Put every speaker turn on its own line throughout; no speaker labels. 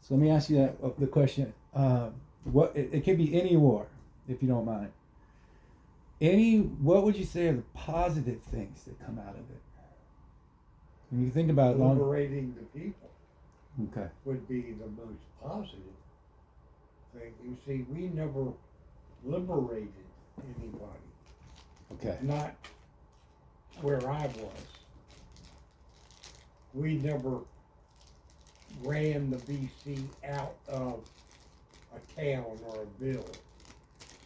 So let me ask you the question. What it can be any war, if you don't mind. What would you say are the positive things that come out of it? When you think about it long.
Liberating the people
Okay.
would be the most positive thing. You see, we never liberated anybody.
Okay.
Not where I was. We never ran the BC out of a town or a village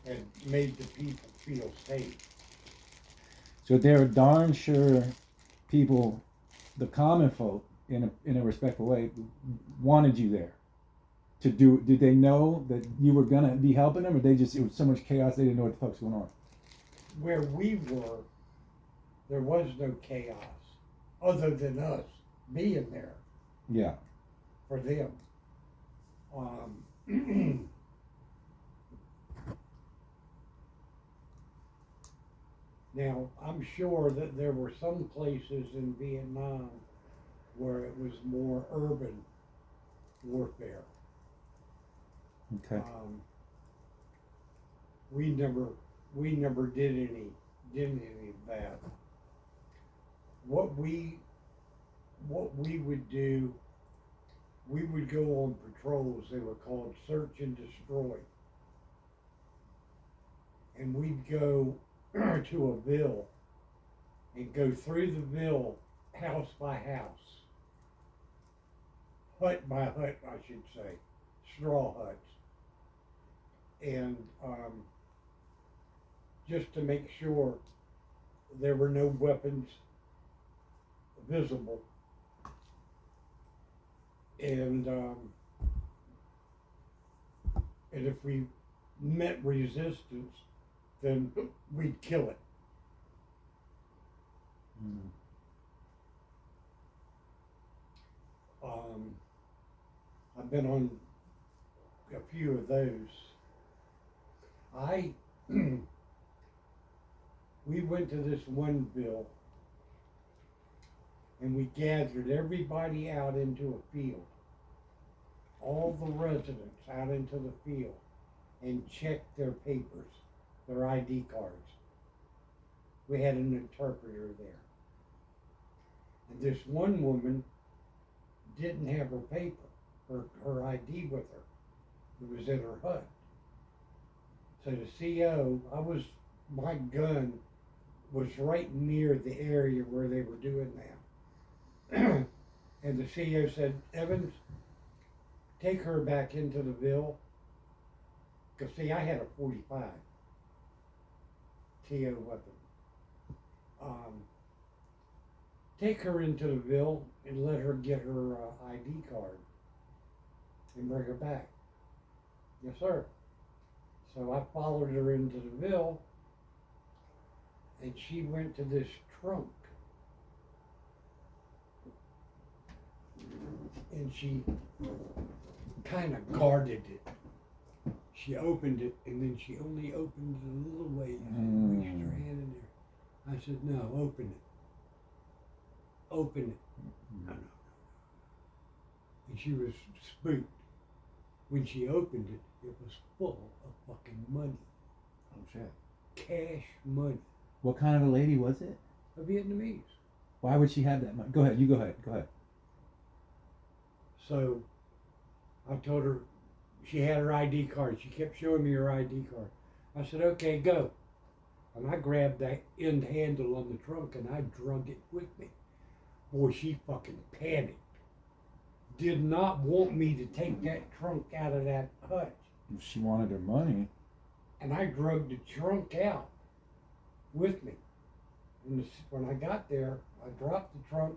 and made the people feel safe.
So they're darn sure people, the common folk, in a respectful way, wanted you there. To do? Did they know that you were gonna be helping them, or it was so much chaos they didn't know what the fuck's going on?
Where we were, there was no chaos other than us being there
Yeah.
for them. Now, I'm sure that there were some places in Vietnam where it was more urban warfare.
Okay.
We never did any of that. What we would do, we would go on patrols. They were called search and destroy, and we'd go to a ville and go through the ville, house by house, hut by hut, I should say, straw huts, and just to make sure there were no weapons visible. And if we met resistance, then we'd kill it.
Mm.
I've been on a few of those. We went to this one ville and we gathered everybody out into a field, all the residents out into the field, and checked their papers, their ID cards. We had an interpreter there. And this one woman didn't have her paper, her ID with her. It was in her hut. So the CO, my gun was right near the area where they were doing that. And the CO said, Evans, take her back into the ville. Because see, I had a 45 TO weapon. Take her into the ville and let her get her ID card and bring her back. Yes, sir. So I followed her into the ville, and she went to this trunk, and she kind of guarded it. She opened it, and then she only opened it a little way, and reached her hand in there. I said, no, open it. Open it. No. And she was spooked. When she opened it, it was full of fucking money.
Oh shit.
Cash money.
What kind of a lady was it?
A Vietnamese.
Why would she have that money? Go ahead. You go ahead. Go ahead.
So I told her she had her ID card. She kept showing me her ID card. I said, okay, go. And I grabbed that end handle on the trunk and I drug it with me. Boy, she fucking panicked. Did not want me to take that trunk out of that hut.
She wanted her money.
And I drug the trunk out with me. And when I got there, I dropped the trunk.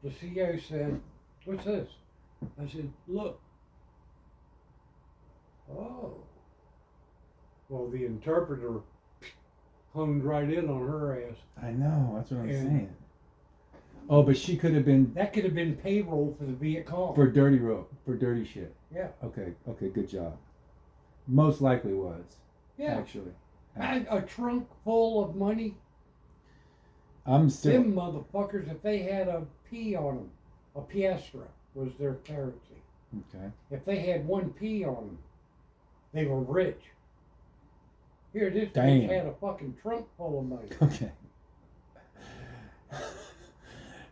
The CO said, what's this? I said, look. Oh. Well, the interpreter honed right in on her ass.
I know, that's what I'm saying. Oh, but she could have been...
That could have been payroll for the Viet Cong.
For dirty shit.
Yeah.
Okay, good job. Most likely was.
Yeah.
Actually.
A trunk full of money.
I'm still...
Them motherfuckers, if they had a P on them, a piastra was their currency.
Okay.
If they had one P on them, they were rich. Here, this
Damn.
bitch had a fucking trunk full of money.
Okay.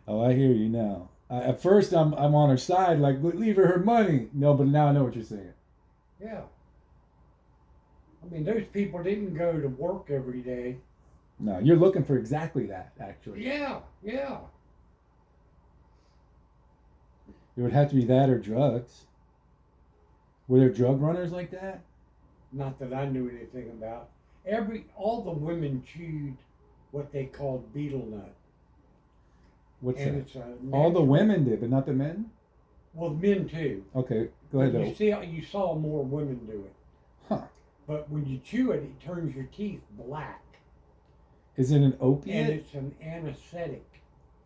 Oh, I hear you now. At first, I'm on her side, like leave her money. No, but now I know what you're saying.
Yeah. I mean, those people didn't go to work every day.
No, you're looking for exactly that. Actually,
Yeah, yeah.
it would have to be that or drugs. Were there drug runners like that?
Not that I knew anything about. All the women chewed what they called betel nut,
What's
and
that?
it's a
All the
natural-
women did, but not the men.
Well, men too.
Okay, go ahead.
But
Though.
you saw more women do it.
Huh?
But when you chew it, it turns your teeth black,
Is it an
and
opiate?
it's an anesthetic,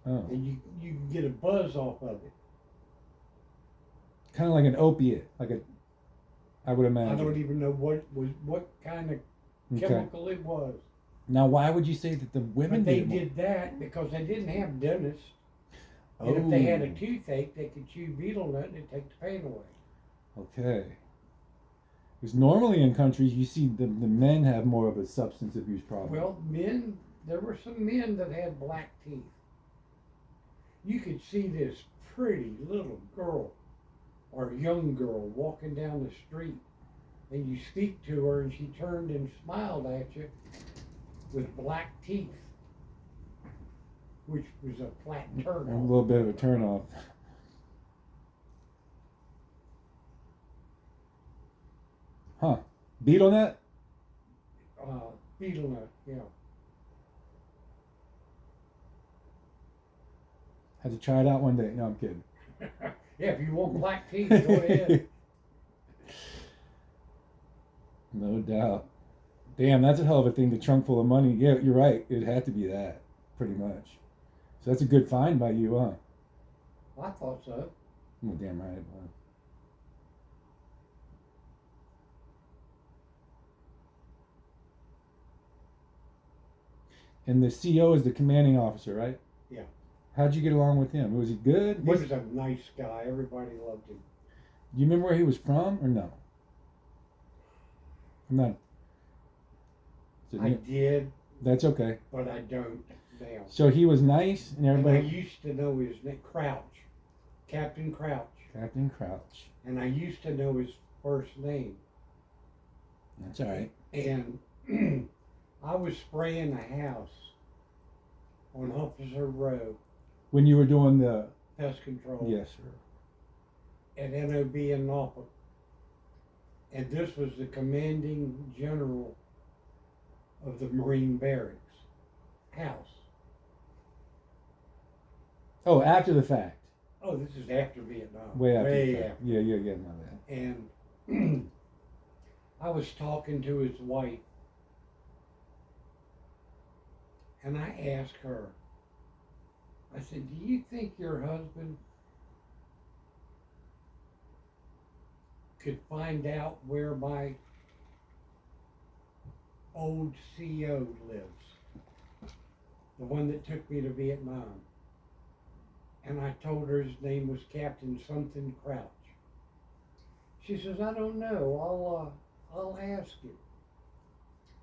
Oh,
and you can get a buzz off of it.
kind of like an opiate, like a. I would
I
imagine.
don't even know what kind of
Okay.
chemical it was.
Now, why would you say that the women
But they
did? More?
did that because they didn't have dentists. And if they had a
Oh,
toothache, they could chew betel nut and it'd take the pain away.
okay. Because normally in countries, you see the men have more of a substance abuse problem.
Well, there were some men that had black teeth. You could see this pretty little girl or young girl walking down the street, and you speak to her, and she turned and smiled at you with black teeth, which was a flat turn.
A little bit of a turnoff. Huh? Beetle nut?
Betel nut, yeah.
Had to try it out one day. No, I'm kidding.
Yeah, if you want black teeth, go ahead.
No doubt. Damn, that's a hell of a thing. The trunk full of money. Yeah, you're right. It had to be that, pretty much. So that's a good find by you, huh?
I thought so.
Oh, damn right it was. And the CO is the commanding officer, right?
Yeah.
How'd you get along with him? Was he good?
He
What's-
was a nice guy. Everybody loved him.
Do you remember where he was from or no? I'm not. Is it
I
near-
did,
That's okay.
but I don't now.
So he was nice and
And I
everybody.
used to know his name, Crouch, Captain Crouch,
Captain Crouch.
and I used to know his first name.
That's all right.
And I was spraying a house on Officer Row,
When you were doing the.
pest control,
Yes, sir.
at NOB in Norfolk. And this was the commanding general of the Marine Barracks house.
Oh, after the fact.
Oh, this is after Vietnam.
Way after the fact.
after.
Yeah, my bad.
And I was talking to his wife, and I asked her, I said, do you think your husband could find out where my old CO lives? The one that took me to Vietnam. And I told her his name was Captain something Crouch. She says, I don't know. I'll ask you.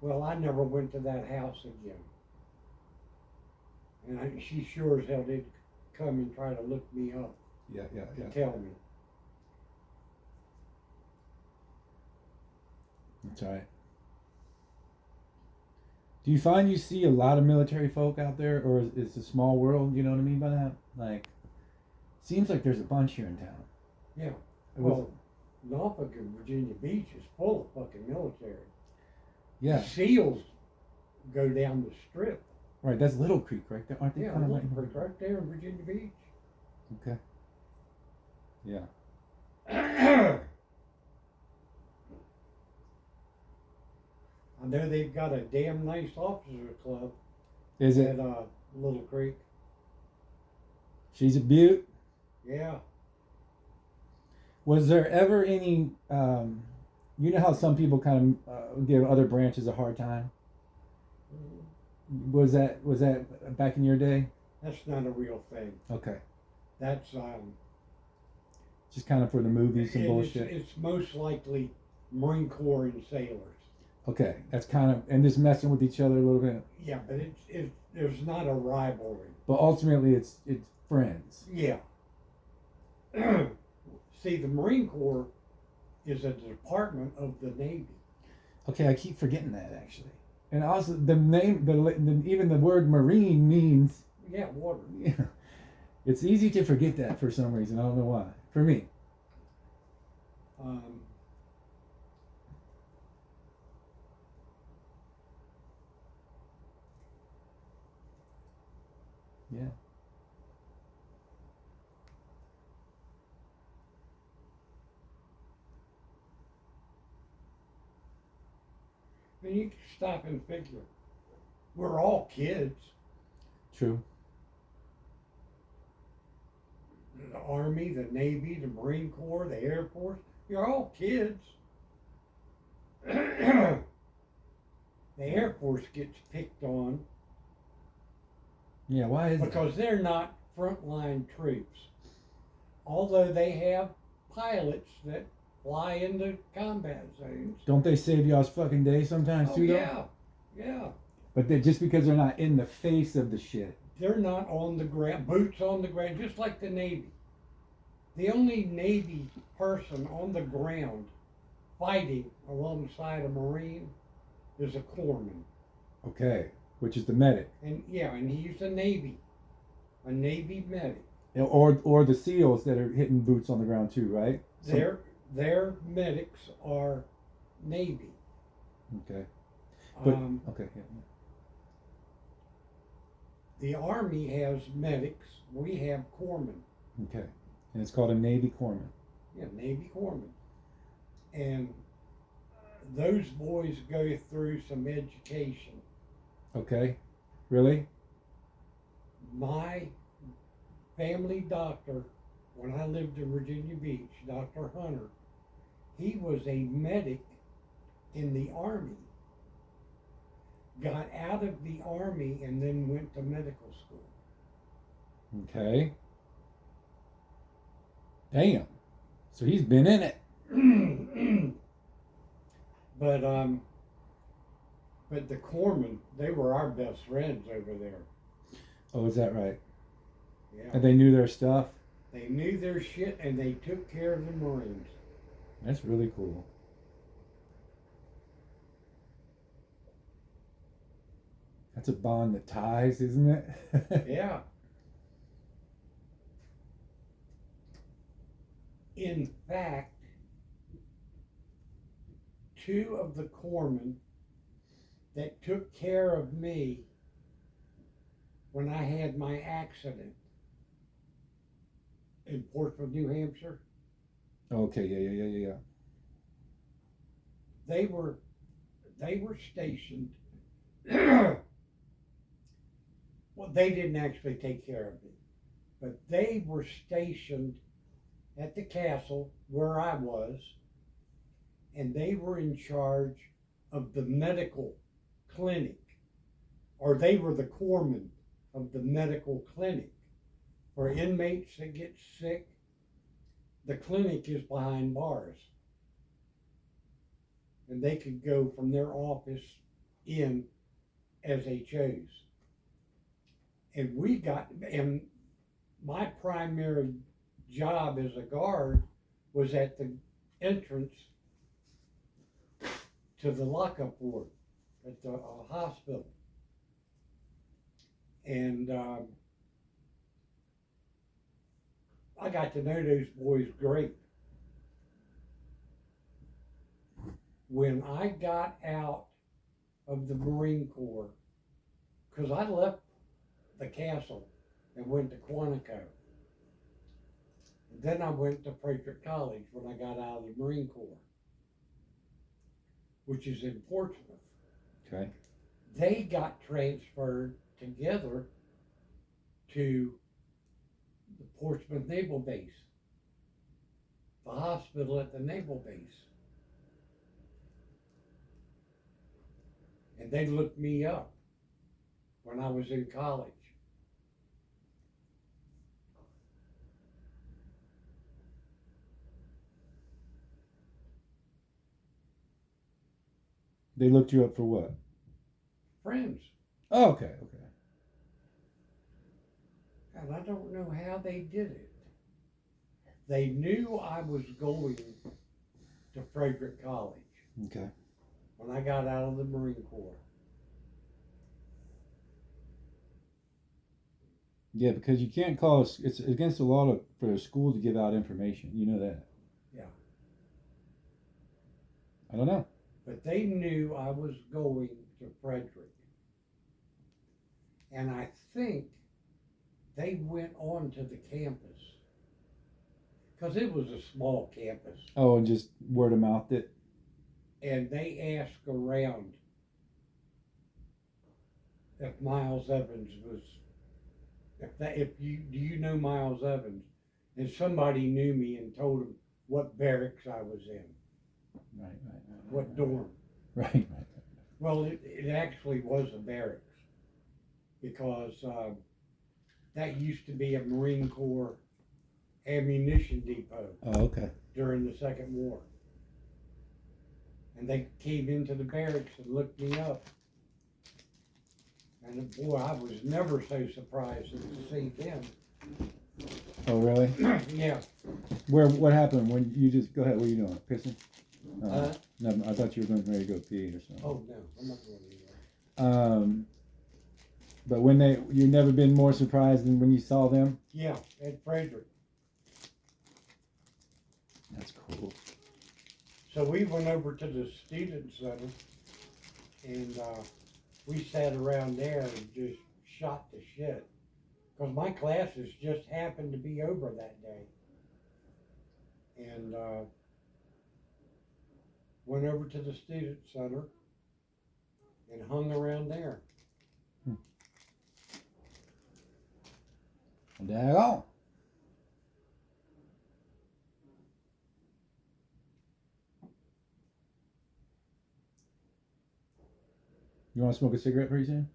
Well, I never went to that house again. And she sure as hell did come and try to look me up
Yeah.
to tell me.
That's all right. Do you find you see a lot of military folk out there, or is it a small world? You know what I mean by that? Like, seems like there's a bunch here in town.
Yeah.
It was-
Well, Norfolk and Virginia Beach is full of fucking military.
yeah,
SEALs go down the strip.
right. That's Little Creek, right there, aren't they?
Yeah,
kind of
look,
right.
right there in Virginia Beach.
Okay. Yeah.
I know they've got a damn nice officer club
Is
at
it?
Little Creek.
She's a beaut.
Yeah.
Was there ever any? You know how some people kind of give other branches a hard time. Was that back in your day?
That's not a real thing.
Okay.
That's
just kind of for the movies and
And
bullshit.
it's most likely Marine Corps and sailors.
Okay, that's kind of, and just messing with each other a little bit.
Yeah, but there's not a rivalry.
But ultimately, it's friends.
Yeah. See, the Marine Corps is a department of the Navy.
Okay, I keep forgetting that actually. And also the name, even the word marine means.
Yeah, water.
Yeah, it's easy to forget that for some reason. I don't know why. For me.
Um,
Yeah.
and you can stop and figure. We're all kids.
True.
The Army, the Navy, the Marine Corps, the Air Force. You're all kids. The Air Force gets picked on
Yeah. Why is it?
because they're not frontline troops. Although they have pilots that fly into combat zones.
Don't they save y'all's fucking day sometimes
Oh
too, though?
yeah, yeah.
But just because they're not in the face of the shit.
They're not on the ground, boots on the ground, just like the Navy. The only Navy person on the ground fighting alongside a Marine is a corpsman.
Okay. Which is the medic.
And yeah, and he's a Navy medic.
Or the SEALs that are hitting boots on the ground too, right?
Their medics are Navy.
Okay. But
Um,
okay. Yeah.
the Army has medics. We have corpsmen.
Okay. And it's called a Navy corpsman.
Yeah, Navy corpsmen. And those boys go through some education.
Okay. Really?
My family doctor, when I lived in Virginia Beach, Dr. Hunter, he was a medic in the Army. Got out of the Army and then went to medical school.
Okay. Damn. So he's been in it.
But the corpsmen, they were our best friends over there.
Oh, is that right?
Yeah.
And they knew their stuff?
They knew their shit and they took care of the Marines.
That's really cool. That's a bond that ties, isn't it?
Yeah. In fact, two of the corpsmen that took care of me when I had my accident in Portsmouth, New Hampshire,
Okay, yeah.
they were stationed. Well, they didn't actually take care of me, but they were stationed at the castle where I was, and they were in charge of the medical clinic, or they were the corpsmen of the medical clinic. For inmates that get sick, the clinic is behind bars. And they could go from their office in as they chose. And my primary job as a guard was at the entrance to the lockup ward at the hospital. And I got to know those boys great. When I got out of the Marine Corps, because I left the castle and went to Quantico. And then I went to Frederick College when I got out of the Marine Corps, which is in Portsmouth.
Okay.
They got transferred together to the Portsmouth Naval Base, the hospital at the Naval Base. And they looked me up when I was in college.
They looked you up for what?
Friends.
Oh, okay, okay.
And I don't know how they did it. They knew I was going to Frederick College
Okay.
when I got out of the Marine Corps.
Yeah, because you can't call us. It's against the law for a school to give out information. You know that.
Yeah.
I don't know.
But they knew I was going to Frederick. And I think they went on to the campus. Because it was a small campus.
Oh, and just word of mouth it.
And they asked around if Miles Evans was, if you, do you know Miles Evans? And somebody knew me and told him what barracks I was in,
Right.
what dorm.
Right.
Well, it actually was a barracks because that used to be a Marine Corps ammunition depot
Oh, okay.
during the Second War. And they came into the barracks and looked me up. And boy, I was never so surprised as to see them.
Oh, really?
Yeah.
Where? What happened when you just go ahead? What are you doing? Pissing?
Huh?
No, I thought you were going ready to go pee or something.
Oh no, I'm not going anywhere.
But when you've never been more surprised than when you saw them.
Yeah, at Frederick.
That's cool.
So we went over to the student center, and we sat around there and just shot the shit. Because my classes just happened to be over that day. And went over to the student center and hung around there.
Daggone. You want to smoke a cigarette pretty soon?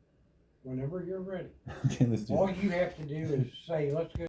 Whenever you're ready.
Okay, let's do
All
it.
you have to do is say, let's go